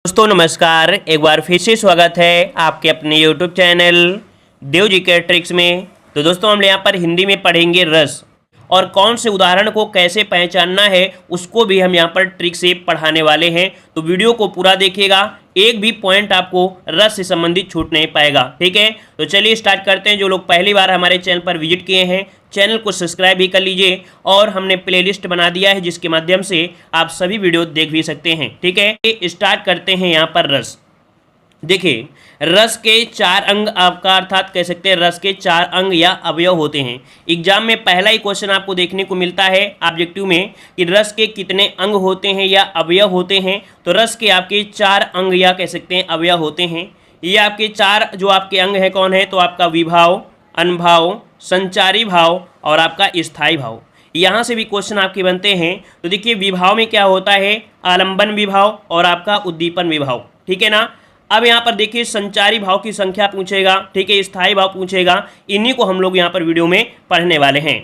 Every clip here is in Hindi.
दोस्तों नमस्कार, एक बार फिर से स्वागत है आपके अपने YouTube चैनल देव जी के ट्रिक्स में। तो दोस्तों हम यहाँ पर हिंदी में पढ़ेंगे रस और कौन से उदाहरण को कैसे पहचानना है उसको भी हम यहाँ पर ट्रिक से पढ़ाने वाले हैं। तो वीडियो को पूरा देखिएगा, एक भी पॉइंट आपको रस से संबंधित छूट नहीं पाएगा। ठीक है, तो चलिए स्टार्ट करते हैं। जो लोग पहली बार हमारे चैनल पर विजिट किए हैं, चैनल को सब्सक्राइब भी कर लीजिए और हमने प्लेलिस्ट बना दिया है जिसके माध्यम से आप सभी वीडियो देख भी सकते हैं। ठीक है, स्टार्ट करते हैं यहाँ पर रस। देखिए, रस के चार अंग आपका अर्थात कह सकते हैं रस के चार अंग या अवयव होते हैं। एग्जाम में पहला ही क्वेश्चन आपको देखने को मिलता है ऑब्जेक्टिव में कि रस के कितने अंग होते हैं या अवयव होते हैं। तो रस के आपके चार अंग या कह सकते हैं अवयव होते हैं। ये आपके चार जो आपके अंग हैं कौन है, तो आपका विभाव, अनुभाव, संचारी भाव और आपका स्थायी भाव। यहाँ से भी क्वेश्चन आपके बनते हैं। तो देखिए, विभाव में क्या होता है, आलंबन विभाव और आपका उद्दीपन विभाव। ठीक है ना। अब यहाँ पर देखिए संचारी भाव की संख्या पूछेगा, ठीक है, स्थायी भाव पूछेगा। इन्हीं को हम लोग यहाँ पर वीडियो में पढ़ने वाले हैं।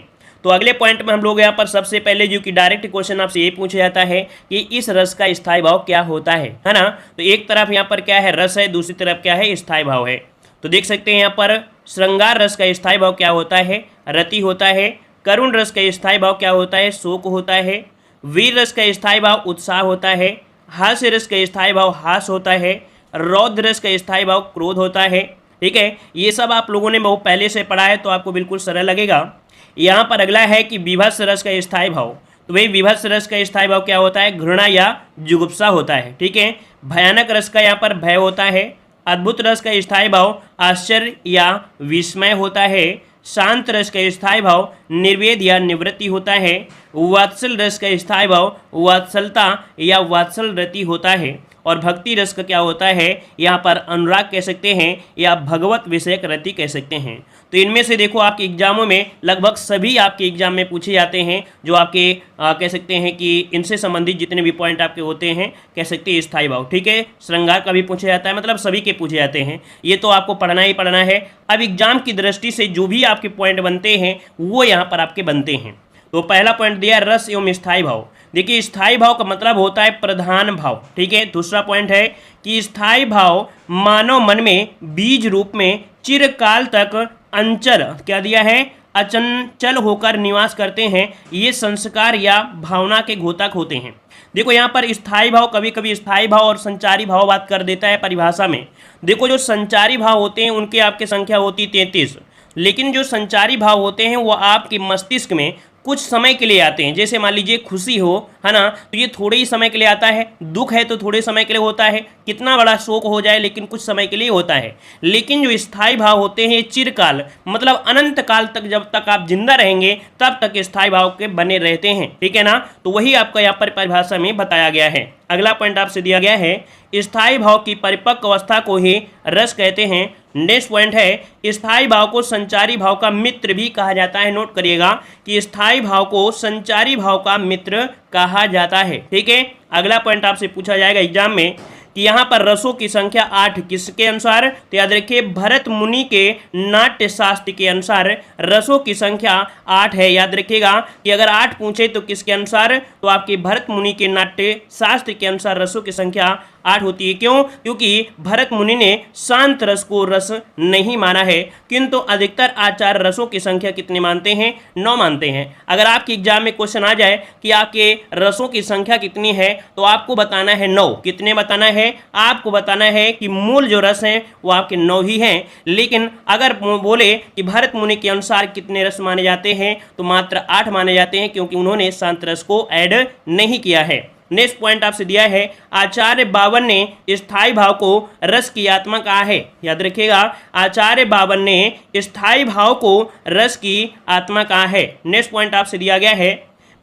तो अगले पॉइंट में हम लोग यहाँ पर सबसे पहले जो कि डायरेक्ट क्वेश्चन आपसे ये पूछा जाता है कि इस रस का स्थायी भाव क्या होता है ना। तो एक तरफ यहाँ पर क्या है, रस है, दूसरी तरफ क्या है, स्थायी भाव है। तो देख सकते हैं यहाँ पर श्रृंगार रस का स्थायी भाव क्या होता है, रति होता है। करुण रस का स्थायी भाव क्या होता है, शोक होता है। वीर रस का स्थायी भाव उत्साह होता है। हास्य रस का स्थायी भाव हास होता है। रौद्र रस का स्थायी भाव क्रोध होता है। ठीक है, ये सब आप लोगों ने बहुत पहले से पढ़ा है तो आपको बिल्कुल सरल लगेगा। यहाँ पर अगला है कि विभत्स रस का स्थायी भाव। तो भाई विभत्स रस का स्थायी भाव क्या होता है, घृणा या जुगुप्सा होता है। ठीक है, भयानक रस का यहाँ पर भय होता है। अद्भुत रस का स्थायी भाव आश्चर्य या विस्मय होता है। शांत रस का स्थायी भाव निर्वेद या निवृत्ति होता है। वात्सल रस का स्थायी भाव वात्सलता या वात्सल रति होता है। और भक्ति रस का क्या होता है, यहाँ पर अनुराग कह सकते हैं या भगवत विषयक रति कह सकते हैं। तो इनमें से देखो आपके एग्जामों में लगभग सभी आपके एग्जाम में पूछे जाते हैं जो आपके कह सकते हैं कि इनसे संबंधित जितने भी पॉइंट आपके होते हैं कह सकते हैं स्थायी भाव। ठीक है, श्रृंगार का भी पूछा जाता है, मतलब सभी के पूछे जाते हैं। ये तो आपको पढ़ना ही पढ़ना है। अब एग्जाम की दृष्टि से जो भी आपके पॉइंट बनते हैं वो यहाँ पर आपके बनते हैं। तो पहला पॉइंट दिया रस एवं स्थायी भाव। देखिए, स्थायी भाव का मतलब होता है प्रधान भाव। ठीक है, दूसरा पॉइंट है कि स्थायी भाव मानव मन में बीज रूप में चिरकाल तक अंचल क्या दिया है, अचंचल होकर निवास करते हैं। ये संस्कार या भावना के घोतक होते हैं। देखो यहाँ पर स्थायी भाव, कभी कभी स्थायी भाव और संचारी भाव बात कर देता है परिभाषा में। देखो, जो संचारी भाव होते हैं उनकी आपकी संख्या होती 33, लेकिन जो संचारी भाव होते हैं वो आपके मस्तिष्क में कुछ समय के लिए आते हैं। जैसे मान लीजिए खुशी हो, है ना, तो ये थोड़े ही समय के लिए आता है। दुख है तो थोड़े समय के लिए होता है। कितना बड़ा शोक हो जाए लेकिन कुछ समय के लिए होता है। लेकिन जो स्थायी भाव होते हैं ये चिरकाल मतलब अनंत काल तक, जब तक आप जिंदा रहेंगे तब तक स्थायी भाव के बने रहते हैं। ठीक है ना, तो वही आपका यहाँ पर परिभाषा में बताया गया है। अगला पॉइंट आपसे दिया गया है स्थायी भाव की परिपक्व अवस्था को ही रस कहते हैं। नेक्स्ट पॉइंट है स्थायी भाव को संचारी भाव का मित्र भी कहा जाता है। नोट करिएगा कि स्थायी भाव को संचारी भाव का मित्र कहा जाता है। ठीक है, अगला पॉइंट आपसे पूछा जाएगा एग्जाम में कि यहाँ पर रसों की संख्या 8 किसके अनुसार, तो याद रखिए भरत मुनि के नाट्य शास्त्र के अनुसार रसों की संख्या 8 है। याद रखिएगा कि अगर 8 पूछे तो किसके अनुसार, तो आपके भरत मुनि के नाट्य शास्त्र के अनुसार रसों की संख्या 8 होती है। क्यों, क्योंकि भरत मुनि ने शांत रस को रस नहीं माना है, किंतु अधिकतर आचार्य रसों की संख्या कितने मानते हैं, 9 मानते हैं। अगर आपके एग्जाम में क्वेश्चन आ जाए कि आपके रसों की संख्या कितनी है तो आपको बताना है 9। कितने बताना है, आपको बताना है कि मूल जो रस हैं वो आपके 9 ही हैं। लेकिन अगर बोले कि भरत मुनि के अनुसार कितने रस माने जाते हैं तो मात्र 8 माने जाते हैं, क्योंकि उन्होंने शांत रस को ऐड नहीं किया है। नेक्स्ट पॉइंट आपसे दिया है आचार्य बावन ने स्थायी भाव को रस की आत्मा कहा है। याद रखिएगा, आचार्य बावन ने स्थायी भाव को रस की आत्मा कहा है। नेक्स्ट पॉइंट आपसे दिया गया है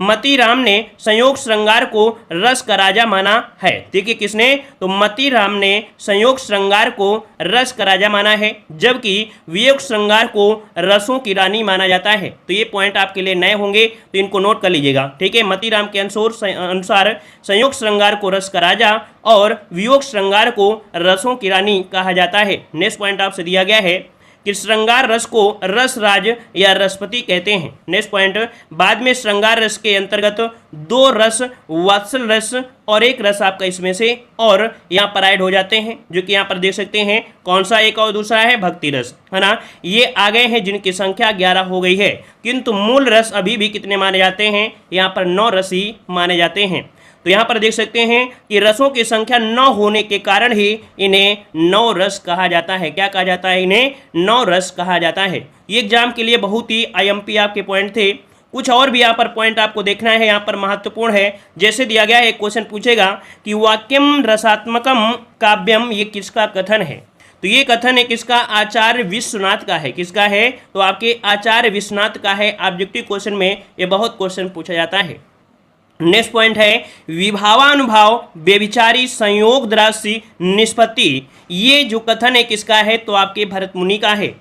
मतीराम ने संयोग श्रृंगार को रस का राजा माना है। देखिए किसने, तो मतीराम ने संयोग श्रृंगार को रस का राजा माना है, जबकि वियोग श्रृंगार को रसों की रानी माना जाता है। तो ये पॉइंट आपके लिए नए होंगे तो इनको नोट कर लीजिएगा। ठीक है, मतीराम के अनुसार संयोग श्रृंगार को रस का राजा और वियोग श्रृंगार को रसों की रानी कहा जाता है। नेक्स्ट पॉइंट आपसे दिया गया है कि श्रृंगार रस को रसराज या रसपति कहते हैं। नेक्स्ट पॉइंट, बाद में श्रृंगार रस के अंतर्गत 2 रस वात्सल रस और 1 रस आपका इसमें से और यहाँ पर ऐड हो जाते हैं, जो कि यहाँ पर देख सकते हैं कौन सा एक और दूसरा है भक्ति रस, है ना। ये आ गए हैं जिनकी संख्या 11 हो गई है, किंतु मूल रस अभी भी कितने माने जाते हैं, यहाँ पर 9 रस ही माने जाते हैं। तो यहाँ पर देख सकते हैं कि रसों की संख्या 9 होने के कारण ही इन्हें 9 रस कहा जाता है। क्या कहा जाता है? इन्हें 9 रस कहा जाता है। ये एग्जाम के लिए बहुत ही IMP आपके पॉइंट थे। कुछ और भी यहाँ पर पॉइंट आपको देखना है, यहाँ पर महत्वपूर्ण है। जैसे दिया गया है, एक क्वेश्चन पूछेगा कि वाक्यम रसात्मकम काव्यम, ये किसका कथन है? तो ये कथन है किसका? आचार्य विश्वनाथ का है। किसका है? तो आपके आचार्य विश्वनाथ का है। ऑब्जेक्टिव क्वेश्चन में ये बहुत क्वेश्चन पूछा जाता है। नेक्स्ट पॉइंट है विभावानुभाव व्यभिचारी संयोग दरासी निष्पत्ति। ये जो कथन है किसका है? तो आपके भरत मुनि का है।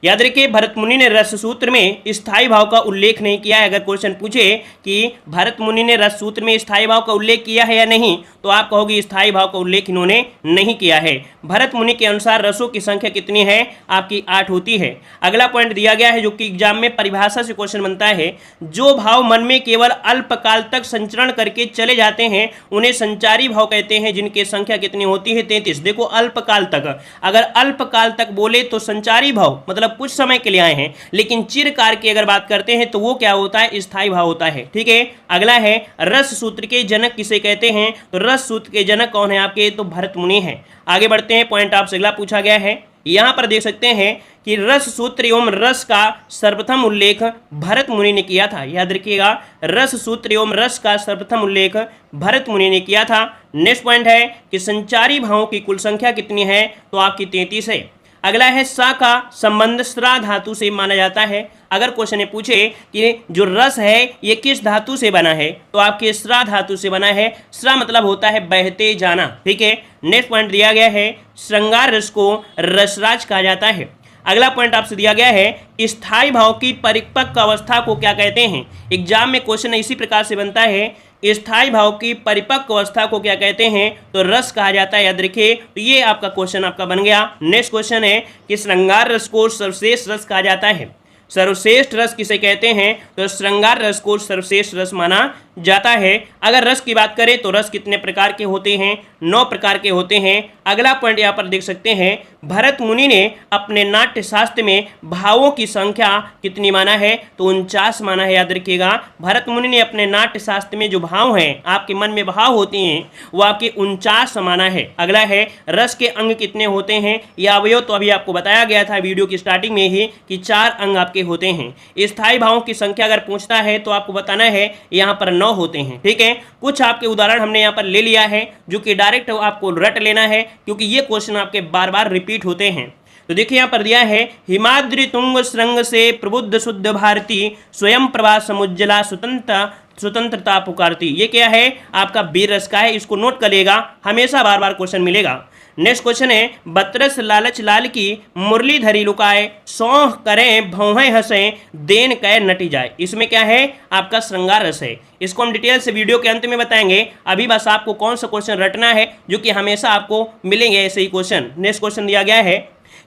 याद रखिए, भरत मुनि ने रस सूत्र में स्थायी भाव का उल्लेख नहीं किया है। अगर क्वेश्चन पूछे कि भरत मुनि ने रस सूत्र में स्थायी भाव का उल्लेख किया है या नहीं, तो आप कहोगे स्थायी भाव का उल्लेख इन्होंने नहीं किया है। भरत मुनि के अनुसार रसों की संख्या कितनी है? आपकी 8 होती है। अगला पॉइंट दिया गया है जो कि एग्जाम में परिभाषा से क्वेश्चन बनता है, जो भाव मन में केवल अल्पकाल तक संचरण करके चले जाते हैं उन्हें संचारी भाव कहते हैं, जिनकी संख्या कितनी होती है? 33। देखो, अल्पकाल तक, अगर अल्पकाल तक बोले तो संचारी भाव मतलब कुछ समय के लिए आए हैं, लेकिन चिरकाल की अगर बात करते हैं तो वो क्या होता है? स्थायी भाव होता है। ठीक है। अगला है रस सूत्र के जनक किसे कहते हैं? तो रस सूत्र के जनक कौन है आपके? तो भरत मुनि है। आगे बढ़ते हैं, पॉइंट आपसे अगला पूछा गया है। यहां पर देख सकते हैं कि रस सूत्र एवं रस का सर्वप्रथम उल्लेख भरत मुनि ने किया था। याद रखिएगा, रस सूत्र एवं रस का सर्वप्रथम उल्लेख भरत मुनि ने किया था। नेक्स्ट पॉइंट है कि संचारी भावों की कुल संख्या कितनी है? तो आपकी 33 है। अगला है सा का संबंध स्रा धातु से माना जाता है। अगर क्वेश्चन पूछे कि जो रस है ये किस धातु से बना है, तो आपके स्रा धातु से बना है। स्रा मतलब होता है बहते जाना। ठीक है। नेक्स्ट पॉइंट दिया गया है श्रृंगार रस को रसराज कहा जाता है। अगला पॉइंट आपसे दिया गया है स्थायी भाव की परिपक्व अवस्था को क्या कहते हैं? एग्जाम में क्वेश्चन इसी प्रकार से बनता है, स्थायी भाव की परिपक्व अवस्था को क्या कहते हैं? तो रस कहा जाता है। याद रखिए, तो ये आपका क्वेश्चन आपका बन गया। नेक्स्ट क्वेश्चन है कि श्रृंगार रस को सर्वश्रेष्ठ रस कहा जाता है। सर्वश्रेष्ठ रस किसे कहते हैं? तो श्रृंगार रस को सर्वश्रेष्ठ रस माना जाता है। अगर रस की बात करें तो रस कितने प्रकार के होते हैं? 9 प्रकार के होते हैं। अगला पॉइंट यहाँ पर देख सकते हैं, भरत मुनि ने अपने नाट्य शास्त्र में भावों की संख्या कितनी माना है? तो 49 माना है। याद रखिएगा, भरत मुनि ने अपने नाट्य शास्त्र में जो भाव हैं, आपके मन में भाव होती हैं, वो आपके 49 माना है। अगला है रस के अंग कितने होते हैं? या अवयव तो अभी आपको बताया गया था वीडियो की स्टार्टिंग में ही कि 4 अंग आपके होते हैं। स्थायी भावों की संख्या अगर पूछता है तो आपको बताना है यहाँ पर 9 होते हैं। ठीक है। कुछ आपके उदाहरण हमने यहाँ पर ले लिया है जो कि डायरेक्ट आपको रट लेना है, क्योंकि ये क्वेश्चन आपके बार बार रिपीट होते हैं। तो देखिए यहाँ पर दिया है हिमाद्रि तुंग श्रृंग से प्रबुद्ध शुद्ध भारती स्वयं प्रभा समुज्जला स्वतंत्रता पुकारती। ये क्या है? आपका वीर रस का है। इसको नोट करिएगा, हमेशा बार बार क्वेश्चन मिलेगा। नेक्स्ट क्वेश्चन है बतरस लालच लाल की मुरली धरी लुकाए सौंह करें भौहें हंसें देन कह नटी जाए। इसमें क्या है? आपका श्रृंगार रस है। इसको हम डिटेल से वीडियो के अंत में बताएंगे। अभी बस आपको कौन सा क्वेश्चन रटना है, जो कि हमेशा आपको मिलेंगे ऐसे ही क्वेश्चन। नेक्स्ट क्वेश्चन दिया गया है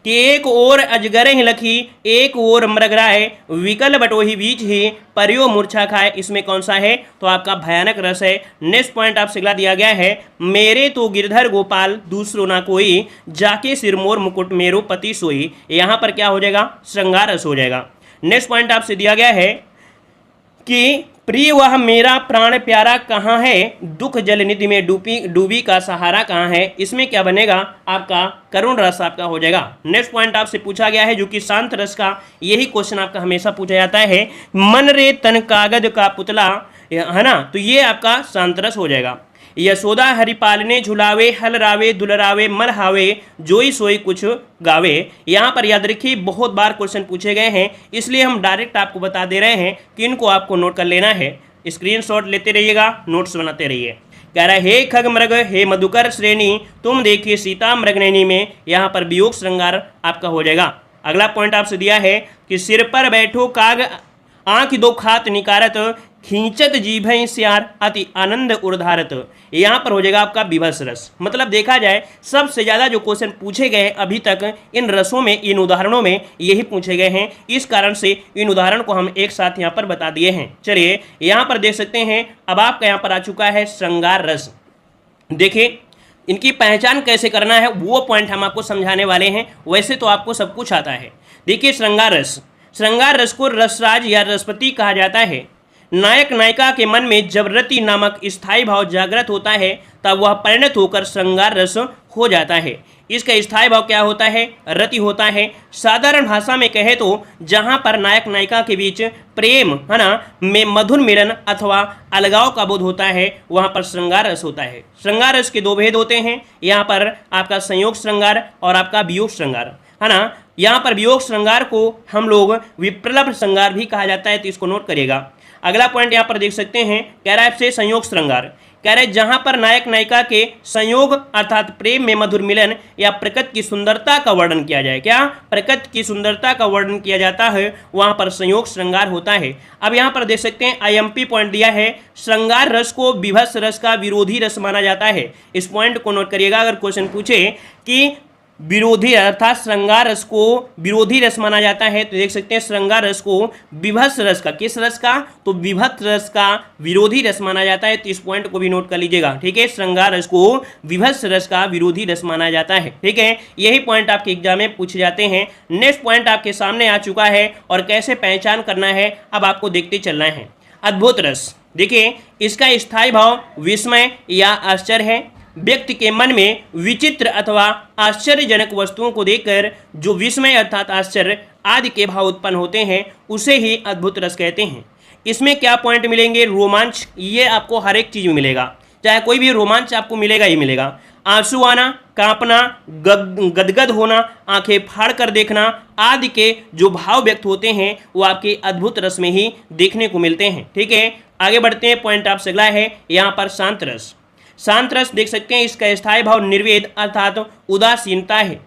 कि एक ओर अजगरे ही लखी एक ओर मृगराए विकल बटोही बीच ही परियो मूर्छा खाए। इसमें कौन सा है? तो आपका भयानक रस है। नेक्स्ट पॉइंट आपसे अगला दिया गया है मेरे तो गिरधर गोपाल दूसरो ना कोई जाके सिरमोर मुकुट मेरो पति सोई। यहाँ पर क्या हो जाएगा? श्रृंगार रस हो जाएगा। नेक्स्ट पॉइंट आपसे दिया गया है कि प्रिय वह मेरा प्राण प्यारा कहाँ है दुख जल निधि में डूबी का सहारा कहाँ है। इसमें क्या बनेगा? आपका करुण रस आपका हो जाएगा। नेक्स्ट पॉइंट आपसे पूछा गया है जो कि शांत रस का, यही क्वेश्चन आपका हमेशा पूछा जाता है मन रे तन कागज का पुतला, है ना। तो ये आपका शांत रस हो जाएगा। यशोदा हरिपालने झुलावे हल रावे दुलरावे मल हावे जोई सोई कुछ गावे। यहाँ पर याद रखिए बहुत बार क्वेश्चन पूछे गए हैं, इसलिए हम डायरेक्ट आपको बता दे रहे हैं कि इनको आपको नोट कर लेना है। स्क्रीनशॉट लेते रहिएगा, नोट्स बनाते रहिए। कह रहा है हे खग मृग हे मधुकर श्रेणी तुम देखिए सीता मृगनैनी में। यहाँ पर वियोग श्रृंगार आपका हो जाएगा। अगला पॉइंट आपसे दिया है कि सिर पर बैठो काग आँख दो खात निकारत खींचत जीभें स्यार अति आनंद उर्धारत। यहाँ पर हो जाएगा आपका विभस रस। मतलब देखा जाए सबसे ज़्यादा जो क्वेश्चन पूछे गए हैं अभी तक इन रसों में, इन उदाहरणों में यही पूछे गए हैं। इस कारण से इन उदाहरण को हम एक साथ यहाँ पर बता दिए हैं। चलिए यहाँ पर देख सकते हैं, अब आपका यहाँ पर आ चुका है श्रृंगार रस। देखिए इनकी पहचान कैसे करना है वो पॉइंट हम आपको समझाने वाले हैं। वैसे तो आपको सब कुछ आता है। देखिए श्रृंगार रस, श्रृंगार रस को रसराज या रसपति कहा जाता है। नायक नायिका के मन में जब रति नामक स्थायी भाव जागृत होता है तब वह परिणत होकर श्रृंगार रस हो जाता है। इसका स्थायी भाव क्या होता है? रति होता है। साधारण भाषा में कहे तो जहाँ पर नायक नायिका के बीच प्रेम है ना में मधुर मिलन अथवा अलगाव का बोध होता है वहाँ पर श्रृंगार रस होता है। श्रृंगार रस के दो भेद होते हैं, यहाँ पर आपका संयोग श्रृंगार और आपका वियोग श्रृंगार है ना। यहाँ पर वियोग श्रृंगार को हम लोग विप्रलभ श्रृंगार भी कहा जाता है, तो इसको नोट करिएगा। अगला पॉइंट यहाँ पर देख सकते हैं, कह रहा है आपसे संयोग श्रृंगार। कह रहे जहां पर नायक नायिका के संयोग अर्थात प्रेम में मधुर मिलन या प्रकृति की सुंदरता का वर्णन किया जाए, क्या प्रकृति की सुंदरता का वर्णन किया जाता है, वहां पर संयोग श्रृंगार होता है। अब यहां पर देख सकते हैं आईएमपी पॉइंट दिया है, श्रृंगार रस को विभत्स रस का विरोधी रस माना जाता है। इस पॉइंट को नोट करिएगा। अगर क्वेश्चन पूछे कि विरोधी अर्थात श्रृंगार रस को विरोधी रस माना जाता है तो देख सकते हैं श्रृंगार रस को विभत्स रस का, किस रस का? तो विभत्स रस का विरोधी रस माना जाता है। तो इस पॉइंट को भी नोट कर लीजिएगा, ठीक है। श्रृंगार रस को विभत्स रस का विरोधी रस माना जाता है, ठीक है। यही पॉइंट आपके एग्जाम में पूछे जाते हैं। नेक्स्ट पॉइंट आपके सामने आ चुका है और कैसे पहचान करना है अब आपको देखते चलना है। अद्भुत रस, देखिए इसका स्थायी भाव विस्मय या आश्चर्य है। व्यक्ति के मन में विचित्र अथवा आश्चर्यजनक वस्तुओं को देखकर जो विस्मय अर्थात आश्चर्य आदि के भाव उत्पन्न होते हैं उसे ही अद्भुत रस कहते हैं। इसमें क्या पॉइंट मिलेंगे? रोमांच, ये आपको हर एक चीज में मिलेगा, चाहे कोई भी रोमांच आपको मिलेगा ही मिलेगा। आंसू आना, कांपना, गदगद होना, आंखें फाड़ कर देखना आदि के जो भाव व्यक्त होते हैं वो आपके अद्भुत रस में ही देखने को मिलते हैं, ठीक है। आगे बढ़ते हैं, पॉइंट आपसे अगला है यहाँ पर शांत रस। शांत रस देख सकते हैं इसका स्थायी भाव निर्वेद अर्थात उदासीनता है।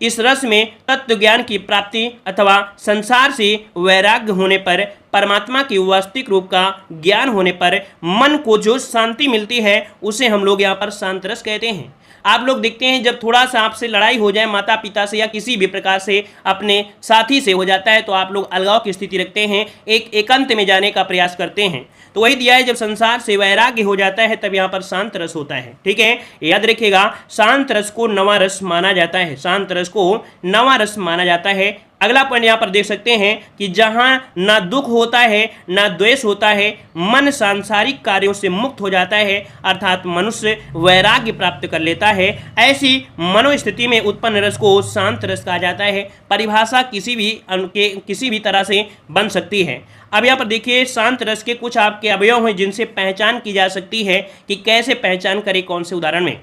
इस रस में तत्व ज्ञान की प्राप्ति अथवा संसार से वैराग्य होने पर, परमात्मा के वास्तविक रूप का ज्ञान होने पर मन को जो शांति मिलती है उसे हम लोग यहाँ पर शांत रस कहते हैं। आप लोग देखते हैं जब थोड़ा सा आपसे लड़ाई हो जाए माता पिता से या किसी भी प्रकार से अपने साथी से हो जाता है तो आप लोग अलगाव की स्थिति रखते हैं, एक एकांत में जाने का प्रयास करते हैं। तो वही दिया है, जब संसार से वैराग्य हो जाता है तब यहाँ पर शांत रस होता है, ठीक है। याद रखिएगा, शांत रस को नवा रस माना जाता है, शांत रस को नवा रस माना जाता है। अगला पॉइंट यहाँ पर देख सकते हैं कि जहां ना दुख होता है ना द्वेष होता है, मन सांसारिक कार्यों से मुक्त हो जाता है अर्थात मनुष्य वैराग्य प्राप्त कर लेता है, ऐसी मनोस्थिति में उत्पन्न रस को शांत रस कहा जाता है। परिभाषा किसी भी तरह से बन सकती है। अब यहाँ पर देखिए शांत रस के कुछ आपके अवयव हैं जिनसे पहचान की जा सकती है कि कैसे पहचान करें, कौन से उदाहरण में।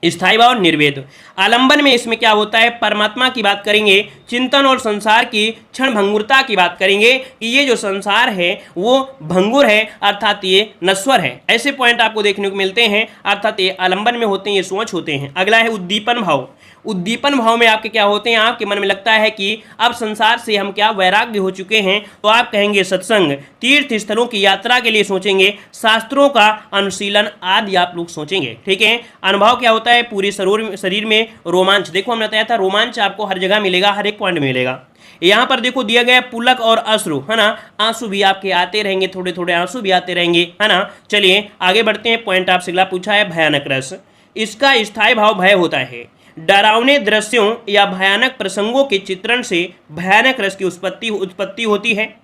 स्थायी भाव और निर्वेद। आलंबन में इसमें क्या होता है, परमात्मा की बात करेंगे, चिंतन और संसार की क्षण भंगुरता की बात करेंगे कि ये जो संसार है वो भंगुर है अर्थात ये नश्वर है। ऐसे पॉइंट आपको देखने को मिलते हैं अर्थात ये आलंबन में होते हैं, ये सोच होते हैं। अगला है उद्दीपन भाव। उद्दीपन भाव में आपके क्या होते हैं, आपके मन में लगता है कि अब संसार से हम क्या वैराग्य हो चुके हैं तो आप कहेंगे सत्संग, तीर्थ स्थलों की यात्रा के लिए सोचेंगे, शास्त्रों का अनुशीलन आदि आप लोग सोचेंगे, ठीक है। अनुभव क्या होता है, पूरे शरीर में रोमांच। देखो हमने बताया था रोमांच आपको हर जगह मिलेगा, हर एक पॉइंट में मिलेगा। यहाँ पर देखो दिया गया पुलक और अश्रु, है ना, आंसू भी आपके आते रहेंगे, थोड़े थोड़े आंसू भी आते रहेंगे, है ना। चलिए आगे बढ़ते हैं, पॉइंट आपसे अगला पूछा है भयानक रस। इसका स्थायी भाव भय होता है। डरावने दृश्यों या भयानक प्रसंगों के चित्रण से भयानक रस की उत्पत्ति होती है।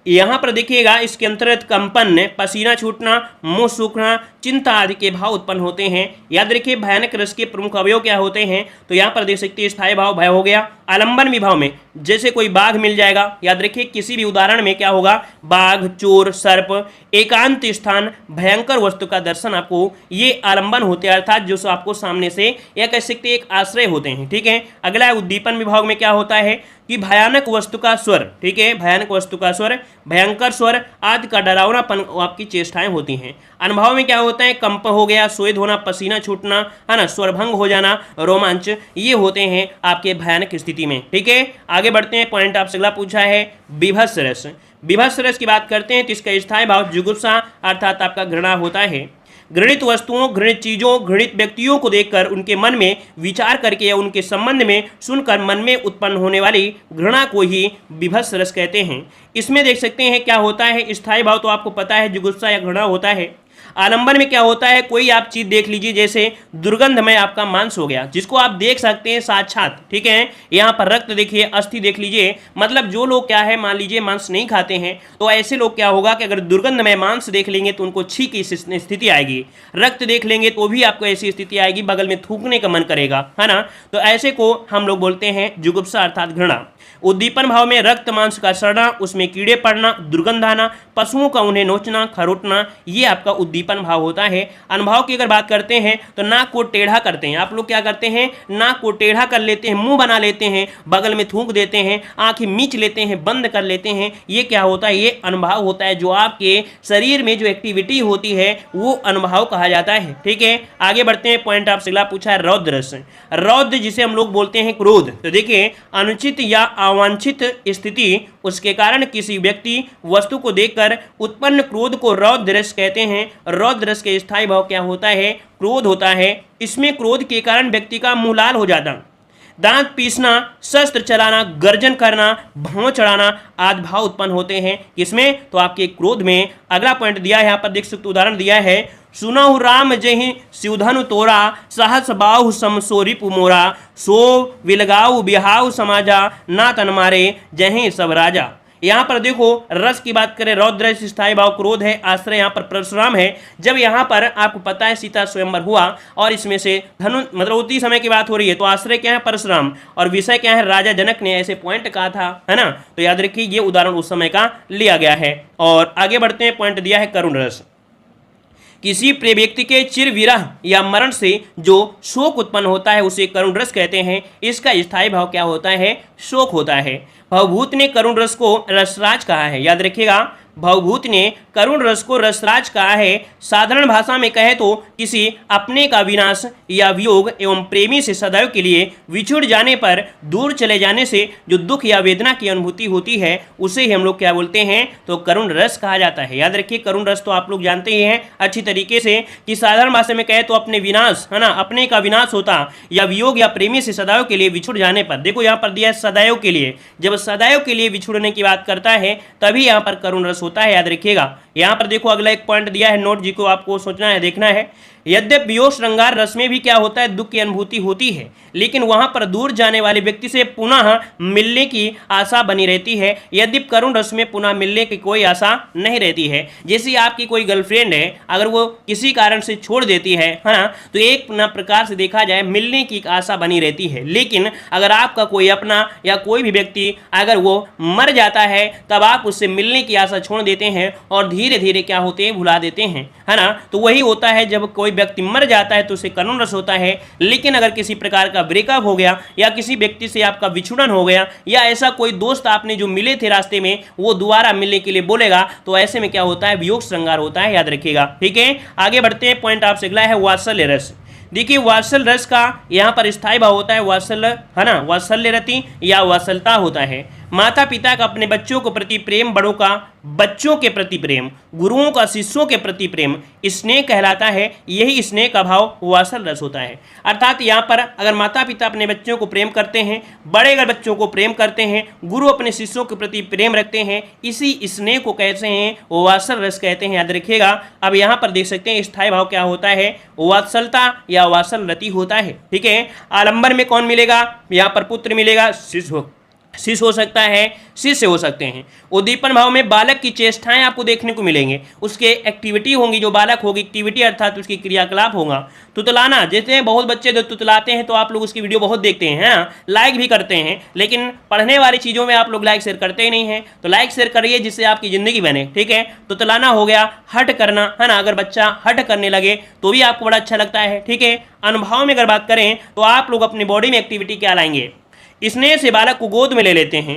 यहाँ पर देखिएगा इसके अंतर्गत कंपन, पसीना छूटना, मुंह सूखना, चिंता आदि के भाव उत्पन्न होते हैं। याद रखिए भयानक रस के प्रमुख अवयव क्या होते हैं, तो यहाँ पर देख सकते हैं स्थायी भाव भय हो गया। आलंबन विभाव में जैसे कोई बाघ मिल जाएगा, याद रखिए किसी भी उदाहरण में क्या होगा, बाघ, चोर, सर्प, एकांत स्थान, भयंकर वस्तु का दर्शन, आपको ये आलंबन होते हैं अर्थात जो आपको सामने से या कह सकते एक आश्रय होते हैं, ठीक है। अगला है उद्दीपन विभाग में क्या होता है कि भयानक वस्तु का स्वर, ठीक है, भयानक वस्तु का स्वर, भयंकर स्वर आदि का डरावनापन आपकी चेष्टाएं होती हैं। अनुभव में क्या होता है, कंप हो गया, स्वेद होना, पसीना छूटना, है ना, स्वरभंग हो जाना, रोमांच, ये होते हैं आपके भयानक स्थिति स्थिति में। ठीक है, आगे बढ़ते हैं। पॉइंट आपसे अगला पूछा है बीभत्स रस। बीभत्स रस की बात करते हैं तो इसका स्थायी भाव जुगुप्सा अर्थात आपका घृणा होता है। घृणित वस्तुओं, घृणित चीजों, घृणित व्यक्तियों को देखकर उनके मन में विचार करके या उनके संबंध में सुनकर मन में उत्पन्न होने वाली घृणा को ही बीभत्स रस कहते हैं। इसमें देख सकते हैं क्या होता है, स्थायी भाव तो आपको पता है जुगुप्सा या घृणा होता है। आलंबन में क्या होता है, कोई आप चीज देख लीजिए, जैसे दुर्गंधमय आपका मांस हो गया जिसको आप देख सकते हैं साक्षात। ठीक है, यहाँ पर रक्त देखिए, अस्थि देख लीजिए, मतलब जो लोग क्या है मान लीजिए मांस नहीं खाते हैं तो ऐसे लोग क्या होगा कि अगर दुर्गंधमय मांस देख लेंगे तो उनको छी की स्थिति आएगी। रक्त देख लेंगे तो भी आपको ऐसी स्थिति आएगी, बगल में थूकने का मन करेगा, है ना। तो ऐसे को हम लोग बोलते हैं जुगुप्सा अर्थात घृणा। उद्दीपन भाव में रक्त मांस का सड़ना, उसमें कीड़े पड़ना, दुर्गंध आना, पशुओं का उन्हें नोचना, खरोटना, ये आपका उद्दीपन भाव होता है। अनुभाव की अगर बात करते हैं तो नाक को टेढ़ा करते हैं। आप लोग क्या करते हैं, नाक को टेढ़ा कर लेते हैं, मुंह बना लेते हैं, बगल में थूक देते हैं, आंखें मीच लेते हैं, बंद कर लेते हैं। ये क्या होता है, ये अनुभाव होता है। जो आपके शरीर में जो एक्टिविटी होती है वो अनुभाव कहा जाता है। ठीक है, आगे बढ़ते हैं। पॉइंट आपसे अगला पूछा है रौद्र रस। रौद्र जिसे हम लोग बोलते हैं क्रोध। तो देखिए, अनुचित या अवांछित स्थिति, उसके कारण किसी व्यक्ति वस्तु को देखकर उत्पन्न क्रोध को रौद्र रस कहते हैं। रौद्र रस के स्थायी भाव क्या होता है, क्रोध होता है। इसमें क्रोध के कारण व्यक्ति का मुंह लाल हो जाता, दांत पीसना, शस्त्र चलाना, गर्जन करना, भौं चढ़ाना आदि भाव उत्पन्न होते हैं। किसमें, तो आपके क्रोध में। अगला पॉइंट दिया है यहाँ पर, देख सकते उदाहरण दिया है, सुनहु राम जहि शिवधनु तोरा, सहस बाहु समसोरी पुमोरा, सो विलगाऊ बिहाऊ समाजा, ना तन मारे जहि सब राजा। यहाँ पर देखो रस की बात करें, रौद्र रस स्थायी भाव क्रोध है, आश्रय यहाँ पर परशुराम है। जब यहाँ पर आपको पता है सीता स्वयंवर हुआ और इसमें से धनु मतलब उसी समय की बात हो रही है, तो आश्रय क्या है, परशुराम, और विषय क्या है, राजा जनक ने ऐसे पॉइंट कहा था, है ना। तो याद रखिए ये उदाहरण उस समय का लिया गया है। और आगे बढ़ते हैं। पॉइंट दिया है करुण रस। किसी प्रिय व्यक्ति के चिर विरह या मरण से जो शोक उत्पन्न होता है उसे करुण रस कहते हैं। इसका स्थायी भाव क्या होता है, शोक होता है। भवभूत ने करुण रस को रसराज कहा है। याद रखिएगा, भवभूत ने करुण रस को रसराज कहा है। साधारण भाषा में कहे तो किसी अपने का विनाश या वियोग एवं प्रेमी से सदैव के लिए विछुड़ जाने पर, दूर चले जाने से जो दुख या वेदना की अनुभूति होती है उसे ही हम लोग क्या बोलते हैं, तो करुण रस कहा जाता है। याद रखिए, करुण रस तो आप लोग जानते ही हैं अच्छी तरीके से कि साधारण भाषा में कहे तो अपने विनाश, है ना, अपने का विनाश होता या वियोग या प्रेमी से सदैव के लिए विछुड़ जाने पर। देखो यहाँ पर दिया है सदैव के लिए, जब सदैव के लिए विछुड़ने की बात करता है तभी यहाँ पर करुण रस होता है। याद रखिएगा। यहाँ पर देखो अगला एक पॉइंट दिया है, नोट जी को आपको सोचना है, देखना है। यद्यपि वियोग श्रृंगार रस में भी क्या होता है, दुख की अनुभूति होती है, लेकिन वहां पर दूर जाने वाले व्यक्ति से पुनः मिलने की आशा बनी रहती है। यद्यपि करुण रस में पुनः मिलने की कोई आशा नहीं रहती है। जैसे आपकी कोई गर्लफ्रेंड है, अगर वो किसी कारण से छोड़ देती है ना, तो एक प्रकार से देखा जाए मिलने की आशा बनी रहती है। लेकिन अगर आपका कोई अपना या कोई भी व्यक्ति अगर वो मर जाता है तब आप उससे मिलने की आशा छोड़ देते हैं और धीरे धीरे क्या होते हैं, भुला देते हैं, है ना। तो वही होता है, जब कोई व्यक्ति मर जाता है तो उसे करुण रस होता है। लेकिन अगर किसी प्रकार का ब्रेकअप हो गया या किसी व्यक्ति से आपका विछुड़न हो गया या ऐसा कोई दोस्त आपने जो मिले थे रास्ते में वो दोबारा मिलने के लिए बोलेगा, तो ऐसे में क्या होता है, वियोग श्रृंगार होता है। याद रखिएगा। ठीक है, आगे बढ़ते हैं। पॉइंट आपसे अगला है वात्सल्य रस। देखिए, वात्सल्य रस का यहाँ पर स्थायी भाव होता है वात्सल्य, है ना, वात्सल्य रति या वात्सलता होता है। माता पिता का अपने बच्चों के प्रति प्रेम, बड़ों का बच्चों के प्रति प्रेम, गुरुओं का शिष्यों के प्रति प्रेम स्नेह कहलाता है। यही स्नेह का भाव वात्सल्य रस होता है। अर्थात यहाँ पर अगर माता पिता अपने बच्चों को प्रेम करते हैं, बड़े अगर बच्चों को प्रेम करते हैं, गुरु अपने शिष्यों के प्रति प्रेम रखते हैं, इसी स्नेह को कहते हैं वात्सल्य रस कहते हैं। याद रखिएगा। अब यहाँ पर देख सकते हैं स्थायी भाव क्या होता है, वात्सलता या वात्सल्य रति होता है। ठीक है, आलंबन में कौन मिलेगा, यहाँ पर पुत्र मिलेगा, शिष्य हो सकता है, शिष्य हो सकते हैं। उद्दीपन भाव में बालक की चेष्टाएं आपको देखने को मिलेंगे, उसके एक्टिविटी होंगी, जो बालक होगी एक्टिविटी अर्थात उसकी क्रियाकलाप होगा। तुतलाना, जैसे बहुत बच्चे जो तुतलाते हैं तो आप लोग उसकी वीडियो बहुत देखते हैं, लाइक भी करते हैं, लेकिन पढ़ने वाली चीज़ों में आप लोग लाइक शेयर करते ही नहीं हैं। तो लाइक शेयर करिए जिससे आपकी ज़िंदगी बने। ठीक है, तुतलाना हो गया, हट करना, है ना, अगर बच्चा हट करने लगे तो भी आपको बड़ा अच्छा लगता है। ठीक है, अनुभव में अगर बात करें तो आप लोग अपनी बॉडी में एक्टिविटी क्या लाएंगे, स्नेह से बालक को गोद में ले लेते हैं,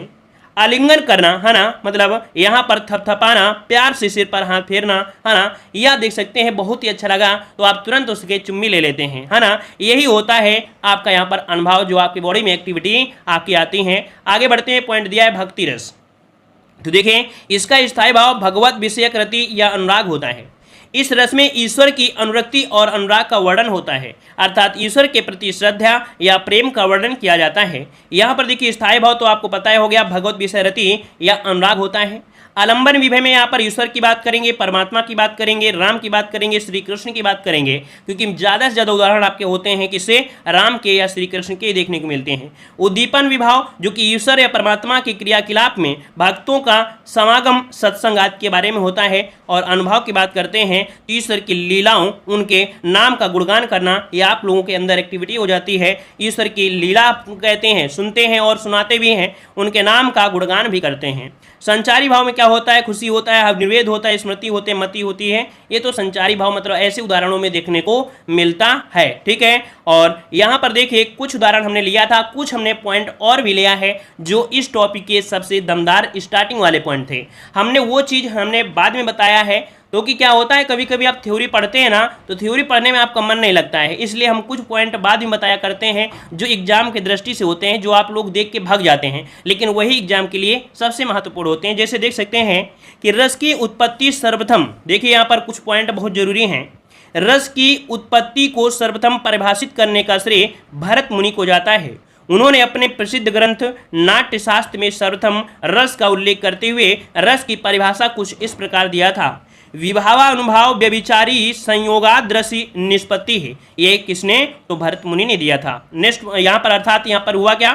आलिंगन करना, है ना, मतलब यहाँ पर थपथपाना, प्यार से सिर पर हाथ फेरना, है ना, यह देख सकते हैं बहुत ही अच्छा लगा तो आप तुरंत उसके चुम्मी ले लेते हैं, है ना। यही होता है आपका यहाँ पर अनुभव, जो आपकी बॉडी में एक्टिविटी आपकी आती हैं। आगे बढ़ते हैं, पॉइंट दिया है भक्ति रस। तो देखें, इसका स्थायी भाव भगवत विषयक रति या अनुराग होता है। इस रस में ईश्वर की अनुरक्ति और अनुराग का वर्णन होता है, अर्थात ईश्वर के प्रति श्रद्धा या प्रेम का वर्णन किया जाता है। यहाँ पर देखिए स्थायी भाव तो आपको पता हो गया, भगवत विषय रति या अनुराग होता है। आलंबन विभय में यहाँ पर ईश्वर की बात करेंगे, परमात्मा की बात करेंगे, राम की बात करेंगे, श्री कृष्ण की बात करेंगे, क्योंकि ज़्यादा से ज़्यादा उदाहरण आपके होते हैं किससे, राम के या श्री कृष्ण के देखने को मिलते हैं। उद्दीपन विभाव, जो कि ईश्वर या परमात्मा के क्रियाकलाप में भक्तों का समागम सत्संग आदि के बारे में होता है। और अनुभव की बात करते हैं तो ईश्वर की लीलाओं, उनके नाम का गुणगान करना, यह आप लोगों के अंदर एक्टिविटी हो जाती है। ईश्वर की लीला कहते हैं, सुनते हैं और सुनाते भी हैं, उनके नाम का गुणगान भी करते हैं। संचारी भाव में क्या होता है, खुशी होता है, निर्वेद होता है, स्मृति होते हैं, मति होती है। ये तो संचारी भाव मतलब ऐसे उदाहरणों में देखने को मिलता है, ठीक है। और यहाँ पर देखिए कुछ उदाहरण हमने लिया था, कुछ हमने पॉइंट और भी लिया है जो इस टॉपिक के सबसे दमदार स्टार्टिंग वाले पॉइंट थे। हमने वो चीज़ हमने बाद में बताया है, तो कि क्या होता है कभी कभी आप थ्योरी पढ़ते हैं ना, तो थ्योरी पढ़ने में आपका मन नहीं लगता है, इसलिए हम कुछ पॉइंट बाद में बताया करते हैं जो एग्जाम की दृष्टि से होते हैं, जो आप लोग देख के भाग जाते हैं, लेकिन वही एग्जाम के लिए सबसे महत्वपूर्ण होते हैं। जैसे देख सकते हैं कि रस की उत्पत्ति सर्वप्रथम, देखिए यहाँ पर कुछ पॉइंट बहुत जरूरी हैं। रस की उत्पत्ति को सर्वप्रथम परिभाषित करने का श्रेय भरत मुनि को जाता है। उन्होंने अपने प्रसिद्ध ग्रंथ नाट्यशास्त्र में सर्वप्रथम रस का उल्लेख करते हुए रस की परिभाषा कुछ इस प्रकार दिया था, विभावानुभाव व्यभिचारी संयोगाद्रसी निष्पत्ति है। ये किसने, तो भरत मुनि ने दिया था। नेक्स्ट यहाँ पर अर्थात यहाँ पर हुआ क्या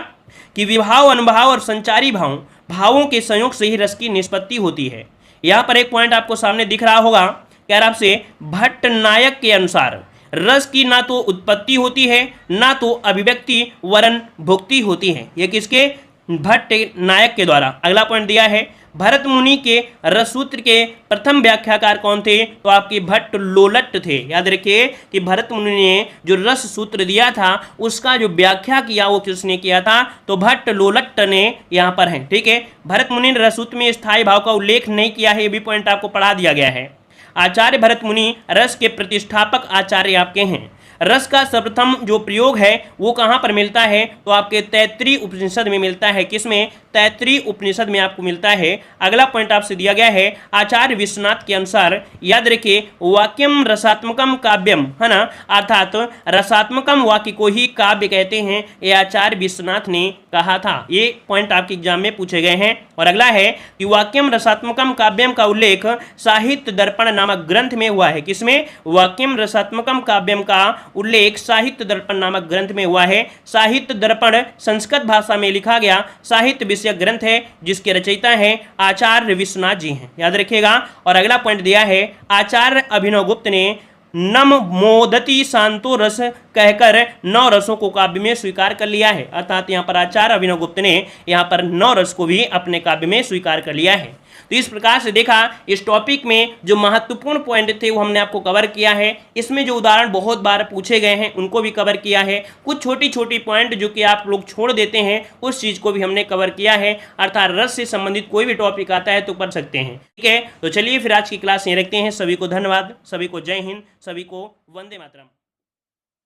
कि विभाव, अनुभाव और संचारी भावों के संयोग से ही रस की निष्पत्ति होती है। यहाँ पर एक पॉइंट आपको सामने दिख रहा होगा, कह रहा आपसे भट्ट नायक के अनुसार रस की ना तो उत्पत्ति होती है ना तो अभिव्यक्ति वरन भुक्ति होती है। यह किसके, भट्ट नायक के द्वारा। अगला पॉइंट दिया है भरत मुनि के रस सूत्र के प्रथम व्याख्याकार कौन थे, तो आपके भट्ट लोलट थे। याद रखिए कि भरत मुनि ने जो रस सूत्र दिया था उसका जो व्याख्या किया वो किसने किया था, तो भट्ट लोलट ने यहाँ पर है, ठीक है। भरत मुनि ने रस सूत्र में स्थायी भाव का उल्लेख नहीं किया है, ये भी पॉइंट आपको पढ़ा दिया गया है। आचार्य भरत मुनि रस के प्रतिष्ठापक आचार्य आपके हैं। रस का सर्वप्रथम जो प्रयोग है वो कहाँ पर मिलता है, तो आपके तैत्तिरीय उपनिषद में मिलता है। किसमें, तैत्तिरीय उपनिषद में आपको मिलता है। अगला पॉइंट आपसे दिया गया है आचार्य विश्वनाथ के अनुसार, याद रखिए वाक्यम रसात्मकम काव्यम, है ना, अर्थात रसात्मकम वाक्य को ही काव्य कहते हैं, ये आचार्य विश्वनाथ ने कहा था। ये पॉइंट आपके एग्जाम में पूछे गए हैं। और अगला है कि वाक्यम रसात्मकम काव्यम का उल्लेख साहित्य दर्पण नामक ग्रंथ में हुआ है। किसमें, वाक्यम रसात्मकम काव्यम का उल्लेख साहित्य दर्पण नामक ग्रंथ में हुआ है। साहित्य दर्पण संस्कृत भाषा में लिखा गया साहित्य विषयक ग्रंथ है, जिसके रचयिता हैं आचार्य विश्वनाथ जी हैं, याद रखिएगा। और अगला पॉइंट दिया है आचार्य अभिनव गुप्त ने नम मोदती शांतो रस कहकर 9 रसों को काव्य में स्वीकार कर लिया है। अर्थात यहाँ पर आचार्य अभिनव गुप्त ने यहाँ पर 9 रस को भी अपने काव्य में स्वीकार कर लिया है। तो इस प्रकार से देखा, इस टॉपिक में जो महत्वपूर्ण पॉइंट थे वो हमने आपको कवर किया है। इसमें जो उदाहरण बहुत बार पूछे गए हैं उनको भी कवर किया है। कुछ छोटी छोटी पॉइंट जो कि आप लोग छोड़ देते हैं उस चीज़ को भी हमने कवर किया है। अर्थात रस से संबंधित कोई भी टॉपिक आता है तो पढ़ सकते हैं, ठीक है। तो चलिए फिर आज की क्लास यहीं रखते हैं। सभी को धन्यवाद, सभी को जय हिंद, सभी को वंदे मातरम।